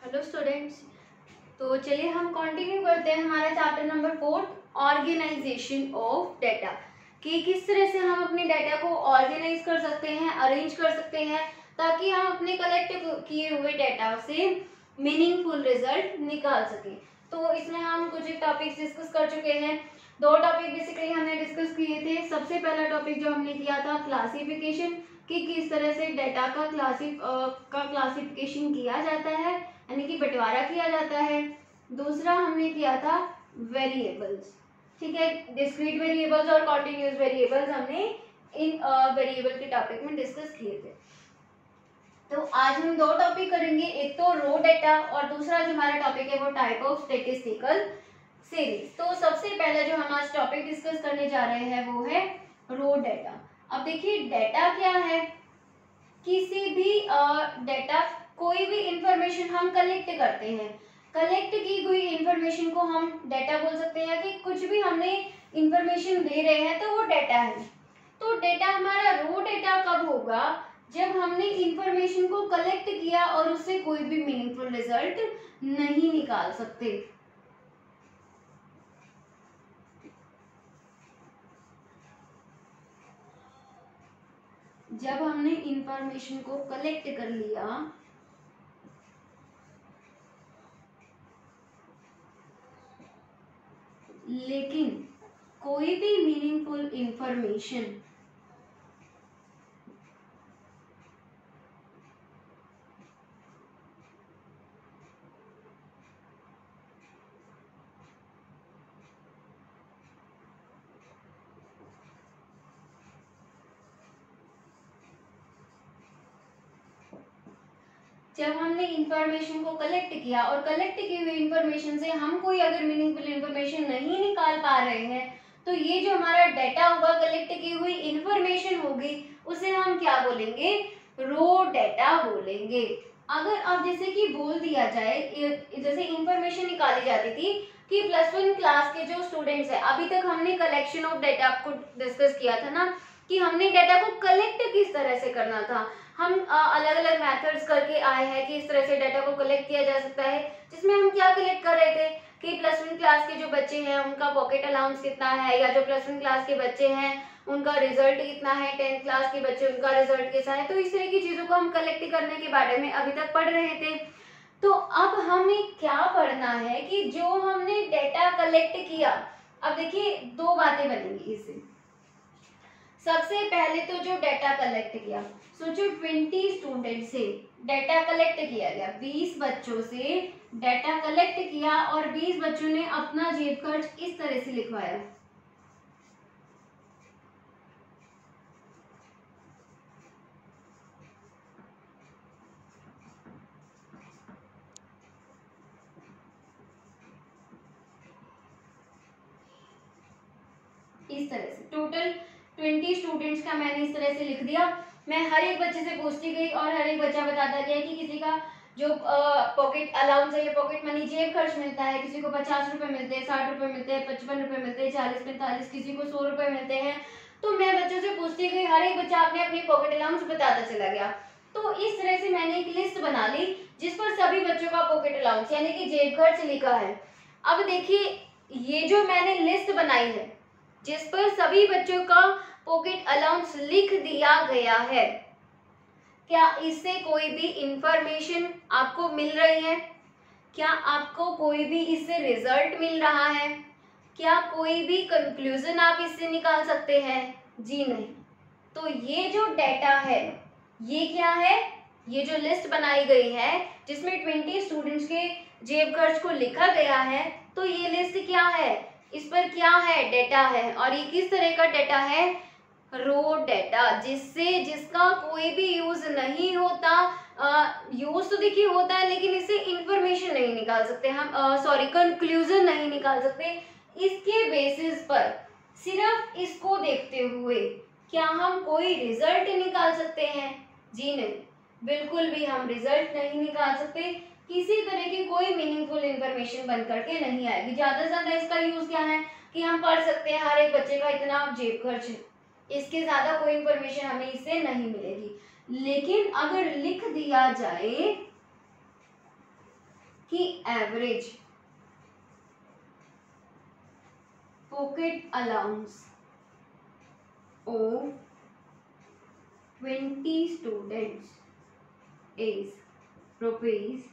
Hello students. तो चलिए हम कंटिन्यू करते हैं हमारा chapter number 4, organisation of data, कि किस तरह से हम अपने डाटा को ऑर्गेनाइज कर सकते हैं, अरेंज कर सकते हैं, ताकि हम अपने कलेक्ट किए हुए डाटा से मीनिंगफुल रिजल्ट निकाल सकें। तो इसमें हम कुछ टॉपिक्स डिस्कस कर चुके हैं। दो टॉपिक बेसिकली हमने डिस्कस किए थे। सबसे पहला टॉपिक जो हमने किया था क्लासिफिकेशन, कि किस तरह से डाटा का क्लासिफिकेशन किया जाता है, यानी कि बंटवारा किया जाता है। दूसरा हमने किया था वेरिएबल्स, ठीक है, डिस्क्रीट वेरिएबल्स और कॉन्टिन्यूअस वेरिएबल्स हमने इन वेरिएबल के टॉपिक में डिस्कस किए थे। तो आज हम दो टॉपिक करेंगे, एक तो रो डाटा और दूसरा जो हमारा टॉपिक है वो टाइप ऑफ स्टैटिस्टिकल सीरीज। तो सबसे पहले जो हम आज टॉपिक डिस्कस करने जा रहे हैं वो है रो डाटा। अब देखिए डाटा क्या है, किसी भी डाटा, कोई भी इंफॉर्मेशन हम कलेक्ट करते हैं, कलेक्ट की हुई इंफॉर्मेशन को हम डाटा बोल सकते हैं, कि कुछ भी हमने इंफॉर्मेशन दे रहे हैं तो वो डाटा है। तो डाटा हमारा रो डाटा कब होगा, जब हमने इंफॉर्मेशन को कलेक्ट किया और उससे कोई भी मीनिंगफुल रिजल्ट नहीं निकाल सकते। जब हमने इंफॉर्मेशन को कलेक्ट कर लिया लेकिन कोई भी मीनिंगफुल इंफॉर्मेशन जब हमने इंफॉर्मेशन को कलेक्ट किया और कलेक्ट की हुई इंफॉर्मेशन से हम कोई अगर मीनिंगफुल इंफॉर्मेशन नहीं निकाल पा रहे हैं, तो ये जो हमारा डाटा होगा, कलेक्ट की हुई इंफॉर्मेशन होगी, उसे हम क्या बोलेंगे, रो डाटा बोलेंगे। अगर अब जैसे कि बोल दिया जाए, जैसे इंफॉर्मेशन निकाली जाती थी कि +1 क्लास के जो स्टूडेंट्स हैं, अभी तक हमने कलेक्शन ऑफ डाटा आपको डिस्कस किया था ना, कि हमने डाटा को कलेक्ट किस तरह से करना था। हम अलग अलग मेथड्स करके आए हैं कि इस तरह से डाटा को कलेक्ट किया जा सकता है, जिसमें हम क्या कलेक्ट कर रहे थे कि +1 क्लास के जो बच्चे हैं उनका पॉकेट अलाउंस कितना है, या जो +1 क्लास के बच्चे हैं उनका रिजल्ट कितना है, 10th क्लास के बच्चे उनका रिजल्ट कैसा है। तो इस तरह की चीजों को हम कलेक्ट करने के बारे में अभी तक पढ़ रहे थे। तो अब हमें क्या पढ़ना है कि जो हमने डाटा कलेक्ट किया, अब देखिए दो बातें बनेंगी इससे। सबसे पहले तो जो डाटा कलेक्ट किया, सोचो 20 स्टूडेंट से डाटा कलेक्ट किया गया, 20 बच्चों से डाटा कलेक्ट किया और 20 बच्चों ने अपना जेब खर्च इस तरह से लिखवाया। इस तरह से टोटल 20 स्टूडेंट्स का मैंने इस तरह से लिख दिया। मैं हर एक बच्चे से पूछती गई और हर एक बच्चा बताता गया कि किसी का जो पॉकेट अलाउंस है या पॉकेट मनी जेब खर्च मिलता है, किसी को 50 रुपए मिलते हैं, 60 रुपए मिलते हैं, 55 रुपए मिलते हैं, 40 45, किसी को 100 रुपए मिलते हैं। तो मैं बच्चों से पूछती गई, हर एक बच्चा अपने अपने पॉकेट अलाउंस बताता चला गया। तो इस तरह से मैंने एक लिस्ट बना ली जिस पर सभी बच्चों का पॉकेट अलाउंस यानी कि जेब खर्च लिखा है। अब देखिए ये जो मैंने लिस्ट बनाई है जिस पर सभी बच्चों का पॉकेट अलाउंस लिख दिया गया है, क्या इससे कोई भी इंफॉर्मेशन आपको मिल रही है? क्या आपको कोई भी इससे रिजल्ट मिल रहा है? क्या कोई भी कंक्लूजन आप इससे निकाल सकते हैं? जी नहीं। तो ये जो डाटा है ये क्या है, ये जो लिस्ट बनाई गई है जिसमें 20 स्टूडेंट्स के जेब खर्च को लिखा गया है, तो ये लिस्ट क्या है, इस पर क्या है, डाटा है। और ये किस तरह का डाटा है, रो डाटा, जिसका कोई भी यूज नहीं होता। यूज तो देखिए होता है लेकिन इससे इंफॉर्मेशन नहीं निकाल सकते हम, कंक्लूजन नहीं निकाल सकते। इसके बेसिस पर सिर्फ इसको देखते हुए क्या हम कोई रिजल्ट निकाल सकते हैं? जी नहीं, बिल्कुल भी हम रिजल्ट नहीं निकाल सकते। किसी तरह की कोई मीनिंगफुल इंफॉर्मेशन बन करके नहीं आएगी। ज्यादा से ज्यादा इसका यूज क्या है कि हम पढ़ सकते हैं हर एक बच्चे का इतना जेब खर्च है, इसके ज्यादा कोई इंफॉर्मेशन हमें इससे नहीं मिलेगी। लेकिन अगर लिख दिया जाए कि average pocket allowance of 20 students is ₹50।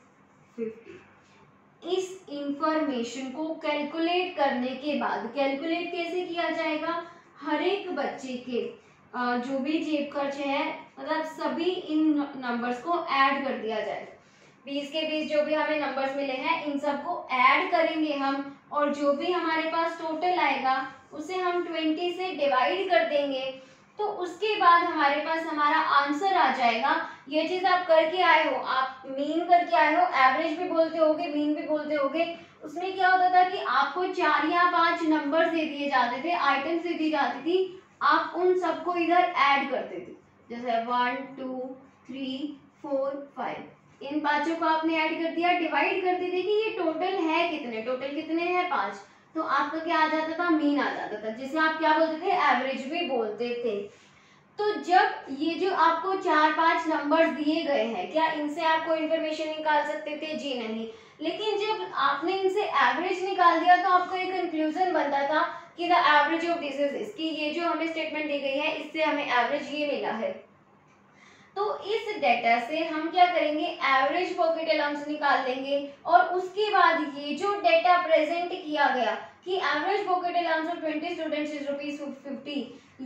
इस इंफॉर्मेशन को कैलकुलेट करने के बाद, कैलकुलेट कैसे किया जाएगा, हर एक बच्चे के जो भी जेब खर्च है, मतलब सभी इन नंबर्स को ऐड कर दिया जाएगा। 20 के 20 जो भी हमें नंबर्स मिले हैं इन सबको ऐड करेंगे हम, और जो भी हमारे पास टोटल आएगा उसे हम 20 से डिवाइड कर देंगे। तो उसके बाद हमारे पास हमारा आंसर आ जाएगा। ये चीज आप करके आए हो, आप मीन करके आए हो, एवरेज भी बोलते होगे, मीन भी बोलते होगे। उसमें क्या होता था कि आपको 4 या 5 नंबर दे दिए जाते थे, आइटम्स दे दी जाती थी, आप उन सबको इधर ऐड करते थे, जैसे 1 2 3 4 5, इन पांचों को आपने ऐड कर दिया, डिवाइड करते थे कि ये टोटल है कितने, टोटल कितने हैं 5, तो आपका क्या आ जाता था, मीन आ जाता था, जिसे आप क्या बोलते थे, एवरेज भी बोलते थे। तो जब ये जो आपको 4-5 नंबर्स दिए गए हैं, क्या इनसे आप कोई इन्फॉर्मेशन निकाल सकते थे? जी नहीं। लेकिन जब आपने इनसे एवरेज निकाल दिया तो आपको एक कंक्लूजन बनता था कि the average of this is this, कि ये जो हमें स्टेटमेंट दी गई है इससे हमें एवरेज ये मिला है। तो इस डेटा से हम क्या करेंगे, एवरेज पॉकेट अलाउंस निकाल लेंगे, और उसके बाद ये जो डेटा प्रेजेंट किया गया कि average pocket allowance of 20 students is ₹50,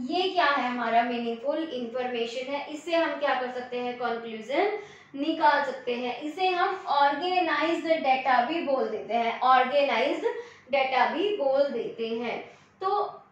ये क्या है, हमारा मीनिंगफुल इंफॉर्मेशन है। इससे हम क्या कर सकते हैं, कंक्लूजन निकाल सकते हैं। इसे हम ऑर्गेनाइज्ड डेटा भी बोल देते हैं, ऑर्गेनाइज्ड डेटा भी बोल देते हैं। तो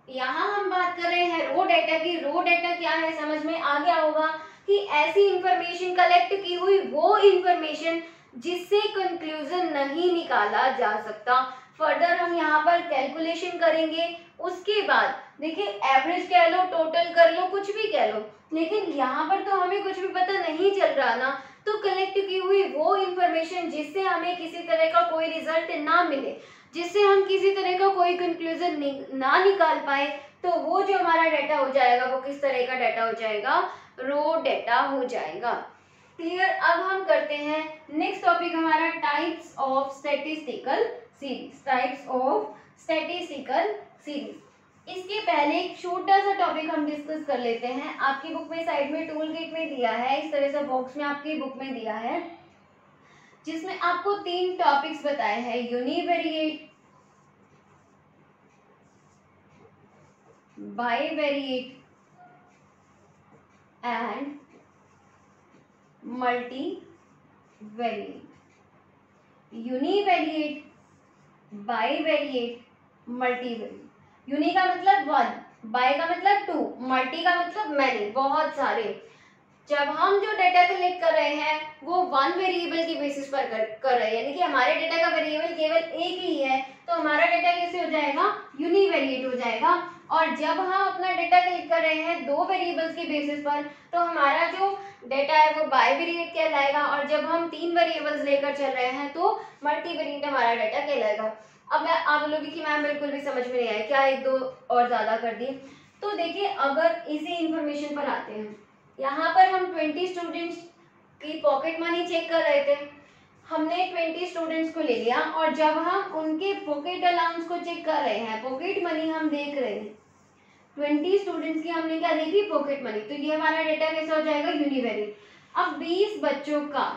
यहाँ हम बात कर रहे हैं रो डेटा की। रो डेटा क्या है, समझ में आ गया होगा कि ऐसी इंफॉर्मेशन कलेक्ट की हुई वो इंफॉर्मेशन जिससे कंक्लूजन नहीं निकाला जा सकता। फर्दर हम यहाँ पर कैलकुलेशन करेंगे, उसके बाद देखिए एवरेज कह लो, टोटल कर लो, कुछ भी कह लो, लेकिन यहाँ पर तो हमें कुछ भी पता नहीं चल रहा ना। तो कलेक्ट की हुई वो इंफॉर्मेशन जिससे हमें किसी तरह का कोई रिजल्ट ना मिले, जिससे हम किसी तरह का कोई कंक्लूजन ना निकाल पाए, तो वो जो हमारा डेटा हो जाएगा वो किस तरह का डेटा हो जाएगा, रो डेटा हो जाएगा। क्लियर। अब हम करते हैं नेक्स्ट टॉपिक हमारा types of statistical series, types of statistical series. इसके पहले एक छोटा सा टॉपिक हम डिस्कस कर लेते हैं। आपकी बुक में साइड में टूल किट में दिया है, इस तरह से बॉक्स में आपकी बुक में दिया है, जिसमें आपको 3 टॉपिक्स बताए हैं, univariate, bivariate and multivariate. Univariate, bivariate, multivariate. Uni का मतलब 1, बाई का मतलब 2, मल्टी का मतलब मैनी, बहुत सारे। जब हम जो डेटा कलेक्ट कर रहे हैं वो 1 वेरिएबल की बेसिस पर कर रहे हैं, यानी कि हमारे डेटा का वेरिएबल केवल एक ही है, तो हमारा डेटा कैसे हो जाएगा, यूनिवेरिएट हो जाएगा। और जब हम अपना डेटा कलेक्ट कर रहे हैं 2 वेरिएबल्स की बेसिस पर, तो हमारा जो डेटा है वो बाइवेरिएट कहलाएगा। और जब हम 3 वेरिएबल्स लेकर चल रहे हैं तो मल्टीवेरिएट हमारा डेटा कहलाएगा। अब आप बोलोगे कि मैम बिल्कुल भी समझ में नहीं आया, क्या 1-2 और ज्यादा कर दिए? तो देखिए, अगर इसी इंफॉर्मेशन पर आते हैं, यहाँ पर हम 20 स्टूडेंट्स की पॉकेट मनी चेक कर रहे थे। हमने 20 स्टूडेंट्स को ले लिया, और जब हम उनके पॉकेट अलाउंस को चेक कर रहे हैं, पॉकेट मनी हम देख रहे हैं, 20 स्टूडेंट्स की हमने क्या देखी, पॉकेट मनी, तो ये हमारा डेटा कैसा हो जाएगा, यूनिवेरिएट। अब 20 बच्चों का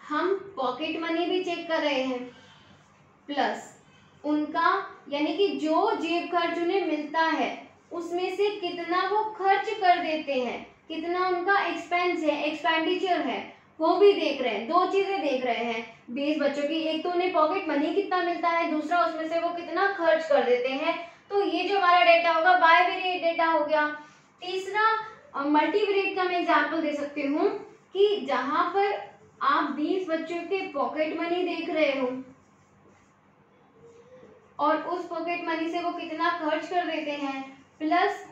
हम पॉकेट मनी भी चेक कर रहे हैं, प्लस उनका यानी कि जो जेब खर्च उन्हें मिलता है उसमें से कितना वो खर्च कर देते हैं, कितना उनका एक्सपेंस है, एक्सपेंडिचर है, वो भी देख रहे हैं। 2 चीजें देख रहे हैं 20 बच्चों की, एक तो उन्हें पॉकेट मनी कितना मिलता है, दूसरा उसमें से वो कितना खर्च कर देते हैं। तो ये जो हमारा डेटा होगा बाइवेरिएट डेटा हो गया। तीसरा मल्टीवेरिएट का मैं एग्जांपल दे सकती हूँ कि जहां पर आप 20 बच्चों के पॉकेट मनी देख रहे हो और उस पॉकेट मनी से वो कितना खर्च कर देते हैं, प्लस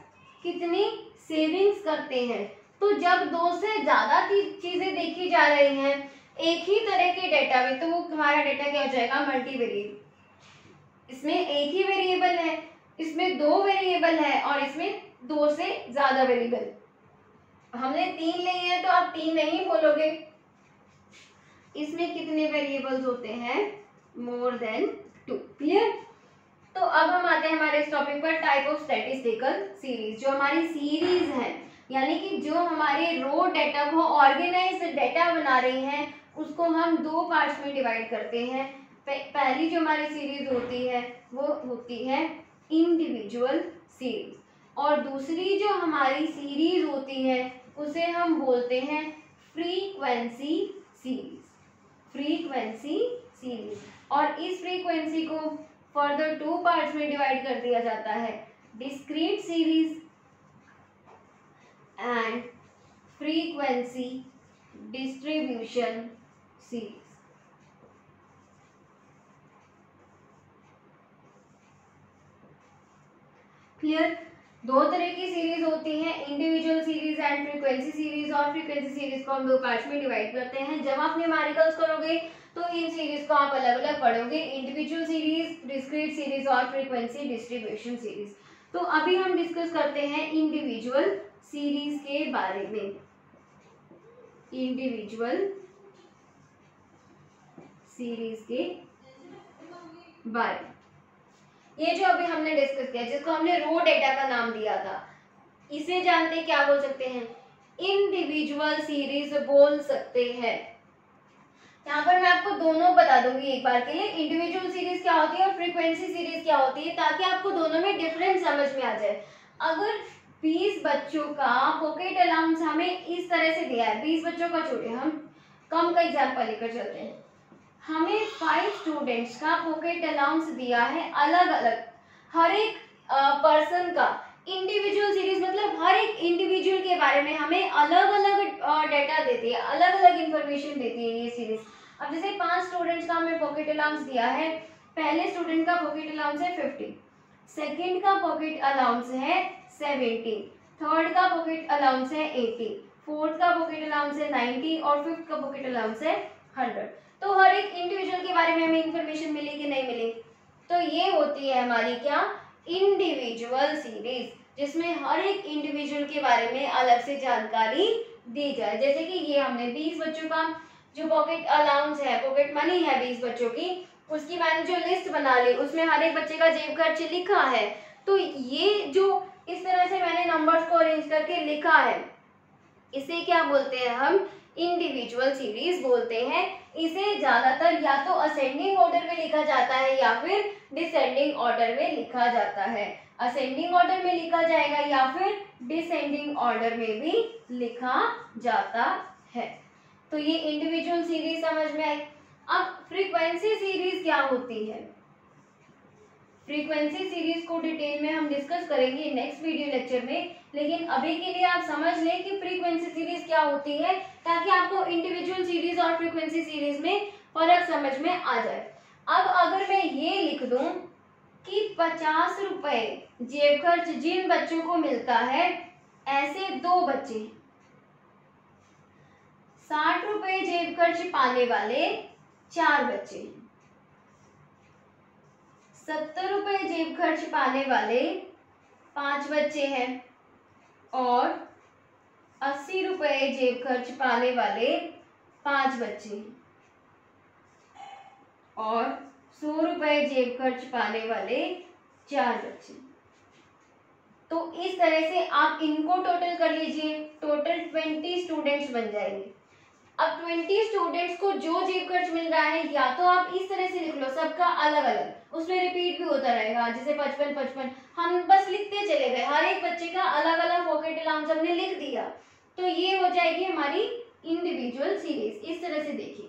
कितनी सेविंग्स करते हैं। तो जब 2 से ज्यादा चीजें देखी जा रही हैं एक ही तरह के डेटा में, तो वो हमारा डेटा क्या हो जाएगा, मल्टीवेरिएट। इसमें एक ही वेरिएबल है, इसमें 2 वेरिएबल है, और इसमें 2 से ज्यादा वेरिएबल। हमने 3 लिए हैं तो आप 3 नहीं बोलोगे, इसमें कितने वेरिएबल्स होते हैं? More than 2। क्लियर? तो अब हम आते हैं हमारे इस टॉपिक पर, टाइप ऑफ स्टैटिस्टिकल सीरीज। जो हमारी सीरीज है, यानी कि जो हमारे रो डेटा को ऑर्गेनाइज डेटा बना रही हैं, उसको हम दो पार्ट्स में डिवाइड करते हैं। पहली जो हमारी सीरीज होती है वो होती है इंडिविजुअल सीरीज, और दूसरी जो हमारी सीरीज होती है उसे हम बोलते हैं फ्रीक्वेंसी सीरीज। फ्रीक्वेंसी सीरीज, और इस फ्रीक्वेंसी को फर्दर टू पार्ट्स में डिवाइड कर दिया जाता है, discrete series and frequency distribution series. Clear? दो तरह की सीरीज होती हैं, individual series and frequency series, और फ्रीक्वेंसी सीरीज को हम दो पार्ट्स में डिवाइड करते हैं। जब आप न्यूमेरिकल्स करोगे तो इन सीरीज को आप अलग अलग पढ़ोगे, इंडिविजुअल सीरीज, डिस्क्रीट सीरीज और फ्रीक्वेंसी डिस्ट्रीब्यूशन सीरीज। तो अभी हम डिस्कस करते हैं इंडिविजुअल सीरीज के बारे में। इंडिविजुअल सीरीज के बारे में, ये जो अभी हमने डिस्कस किया, जिसको हमने रो डेटा का नाम दिया था, इसे जानते क्या बोल सकते हैं? इंडिविजुअल सीरीज बोल सकते हैं। यहाँ पर मैं आपको दोनों बता दूंगी एक बार के लिए, इंडिविजुअल सीरीज क्या होती है और फ्रीक्वेंसी सीरीज क्या होती है, ताकि आपको दोनों में डिफरेंस समझ में आ जाए। अगर 20 बच्चों का पॉकेट अलाउंस हमें इस तरह से दिया है, 20 बच्चों का छोड़िए, हम कम का एग्जाम्पल लेकर चलते हैं। हमें 5 स्टूडेंट्स का पॉकेट अलाउंस दिया है अलग अलग, हर एक पर्सन का इंडिविजुअल सीरीज, मतलब हर एक इंडिविजुअल के बारे में हमें अलग अलग डेटा देती है, अलग अलग इंफॉर्मेशन देती है ये सीरीज। अब जैसे 5 स्टूडेंट्स का हमें पॉकेट अलाउंस दिया है, पहले स्टूडेंट का पॉकेट अलाउंस है 50, सेकंड का पॉकेट अलाउंस है 70, थर्ड का पॉकेट अलाउंस है 80, फोर्थ का पॉकेट अलाउंस है 90 और फिफ्थ का पॉकेट अलाउंस है 100। तो हर एक इंडिविजुअल के बारे में हमें इंफॉर्मेशन मिली कि नहीं मिली? तो ये होती है हमारी क्या? इंडिविजुअल सीरीज, जिसमें हर एक इंडिविजुअल के बारे में अलग से जानकारी दी जाए। जैसे कि ये हमने 20 बच्चों का जो पॉकेट अलाउंस है, पॉकेट मनी है 20 बच्चों की, उसकी मैंने जो लिस्ट बना ली, उसमें हर एक बच्चे का जेब खर्च लिखा है। तो ये जो इस तरह से मैंने नंबर्स को अरेंज करके लिखा है, इसे क्या बोलते हैं? हम इंडिविजुअल सीरीज बोलते हैं। इसे ज्यादातर या तो असेंडिंग ऑर्डर में लिखा जाता है या फिर डिसेंडिंग ऑर्डर में लिखा जाता है। असेंडिंग ऑर्डर में लिखा जाएगा या फिर डिसेंडिंग ऑर्डर में भी लिखा जाता है। तो ये इंडिविजुअल सीरीज समझ में आई। अब फ्रीक्वेंसी सीरीज क्या होती है? फ्रीक्वेंसी सीरीज को डिटेल में हम डिस्कस करेंगे नेक्स्ट वीडियो लेक्चर में, लेकिन अभी के लिए आप समझ लें कि फ्रीक्वेंसी सीरीज क्या होती है, ताकि आपको इंडिविजुअल सीरीज और फ्रीक्वेंसी सीरीज में फर्क समझ में आ जाए। अब अगर मैं ये लिख दूं कि 50 रुपए जेब खर्च जिन बच्चों को मिलता है, ऐसे 2 बच्चे, 60 रुपए जेब खर्च पाने वाले 4 बच्चे, 70 रुपए जेब खर्च पाने वाले 5 बच्चे हैं, और 80 रुपए जेब खर्च पाने वाले 5 बच्चे हैं, और 100 रुपए जेब खर्च पाने वाले 4 बच्चे। तो इस तरह से आप इनको टोटल कर लीजिए, टोटल 20 स्टूडेंट्स बन जाएंगे। अब 20 स्टूडेंट्स को जो जेब खर्च मिल रहा है, या तो आप इस तरह से लिख लो सबका अलग अलग, उसमें रिपीट भी होता रहेगा, जैसे 55 हम बस लिखते चले गए, हर एक बच्चे का अलग अलग पॉकेट अलाउंस हमने लिख दिया। तो ये हो जाएगी हमारी इंडिविजुअल सीरीज। इस तरह से देखिए,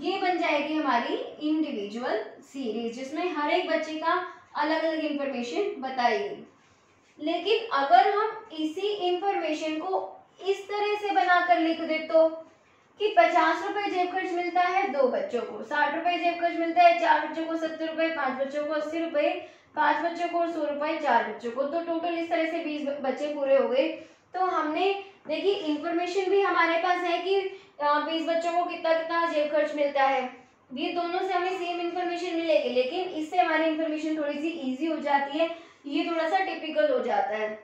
ये बन जाएगी हमारी इंडिविजुअल सीरीज, जिसमें हर एक बच्चे का अलग अलग इंफॉर्मेशन बताई गई। लेकिन अगर हम इसी इंफॉर्मेशन को इस तरह से बनाकर लिख दे तो कि 50 रुपए जेब खर्च मिलता है 2 बच्चों को, 60 रुपए जेब खर्च मिलता है 4 बच्चों को, 70 रुपए 5 बच्चों को, 80 रुपए 5 बच्चों को और 100 रुपए 4 बच्चों को, तो टोटल इस तरह से 20 बच्चे पूरे हो गए। तो हमने देखिए इंफॉर्मेशन भी हमारे पास है कि 20 बच्चों को कितना कितना जेब खर्च मिलता है, ये दोनों से हमें सेम इंफॉर्मेशन मिलेगी, लेकिन इससे हमारी इंफॉर्मेशन थोड़ी सी ईजी हो जाती है, ये थोड़ा सा टिपिकल हो जाता है।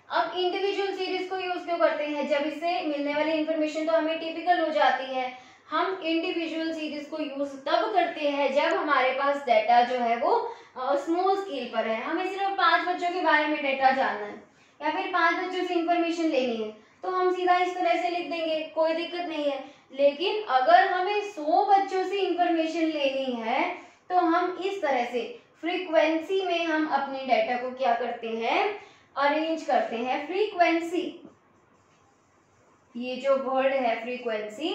अब इंडिविजुअल सीरीज को यूज क्यों करते हैं? जब इससे मिलने वाली इंफॉर्मेशन तो हमें टिपिकल हो जाती है। हम इंडिविजुअल सीरीज को यूज तब करते हैं जब हमारे पास डाटा जो है वो स्मॉल स्केल पर है। हमें सिर्फ 5 बच्चों के बारे में डाटा जानना है या फिर 5 बच्चों से इंफॉर्मेशन लेनी है, तो हम सीधा इस तरह से लिख देंगे, कोई दिक्कत नहीं है। लेकिन अगर हमें 100 बच्चों से इंफॉर्मेशन लेनी है तो हम इस तरह से फ्रीक्वेंसी में हम अपने डाटा को क्या करते हैं, अरेंज करते हैं। फ्रीक्वेंसी, ये जो वर्ड है फ्रीक्वेंसी,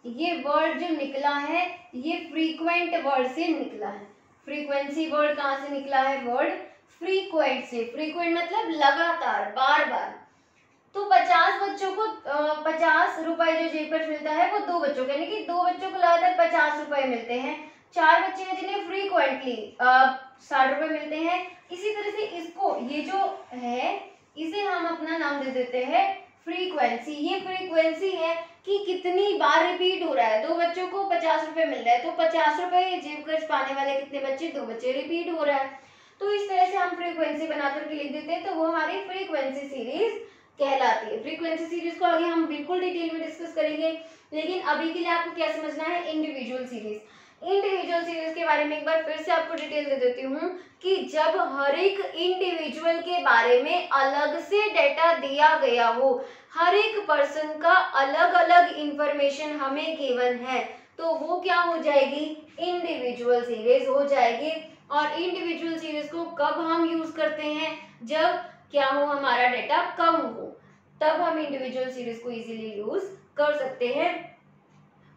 ये वर्ड जो निकला है ये फ्रीक्वेंट वर्ड से निकला है। फ्रीक्वेंसी वर्ड कहाँ से निकला है? वर्ड फ्रीक्वेंट से। फ्रीक्वेंट मतलब लगातार, बार बार। तो 50 बच्चों को 50 रुपए जो जेब खर्च मिलता है वो 2 बच्चों को, यानी कि 2 बच्चों को लगातार 50 रुपए मिलते हैं। 4 बच्चे हैं जिन्हें फ्रीक्वेंटली 60 रुपए मिलते हैं। इसी तरह से इसको, ये जो है इसे हम अपना नाम दे देते हैं फ्रीक्वेंसी। ये फ्रीक्वेंसी है कि कितनी बार रिपीट हो रहा है। 2 बच्चों को 50 रुपए मिल रहा है तो 50 रुपए जेब खर्च पाने वाले कितने बच्चे? 2 बच्चे। रिपीट हो रहा है तो इस तरह से हम फ्रीक्वेंसी बनाकर के लिख देते हैं, तो वो हमारी फ्रीक्वेंसी सीरीज कहलाती है। फ्रीक्वेंसी सीरीज को आगे हम बिल्कुल डिटेल में डिस्कस करेंगे, लेकिन अभी के लिए आपको क्या समझना है? Individual series. इंडिविजुअल सीरीज के बारे में एक बार फिर से आपको डिटेल दे देती हूँ कि जब हर एक इंडिविजुअल के बारे में अलग से डेटा दिया गया हो, हर एक पर्सन का अलग अलग इंफॉर्मेशन हमें गिवन है, तो वो क्या हो जाएगी? इंडिविजुअल सीरीज हो जाएगी। और इंडिविजुअल सीरीज को कब हम यूज करते हैं? जब क्या हो, हमारा डेटा कम हो, तब हम इंडिविजुअल सीरीज को इजीली यूज कर सकते हैं।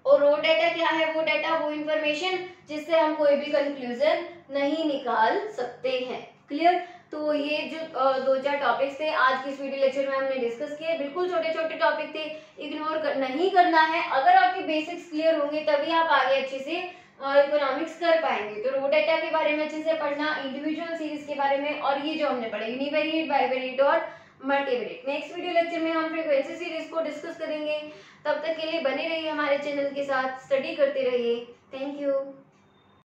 और रो डाटा क्या है? वो डाटा, वो इंफॉर्मेशन जिससे हम कोई भी कंक्लूजन नहीं निकाल सकते हैं। क्लियर? तो ये जो 2-4 टॉपिक्स थे आज की इस वीडियो लेक्चर में हमने डिस्कस किए। बिल्कुल छोटे छोटे टॉपिक थे, इग्नोर नहीं करना है। अगर आपके बेसिक्स क्लियर होंगे तभी आप आगे अच्छे से इकोनॉमिक्स कर पाएंगे। तो रो डाटा के बारे में अच्छे से पढ़ना, इंडिविजुअल सीरीज के बारे में, और ये जो हमने पढ़ा यूनिवेरिएट, बाइवेरिएट और मल्टीवेरिएट। नेक्स्ट वीडियो लेक्चर में हम फ्रीक्वेंसी सीरीज को डिस्कस करेंगे। तब तक के लिए बने रहिए हमारे चैनल के साथ, स्टडी करते रहिए। Thank you.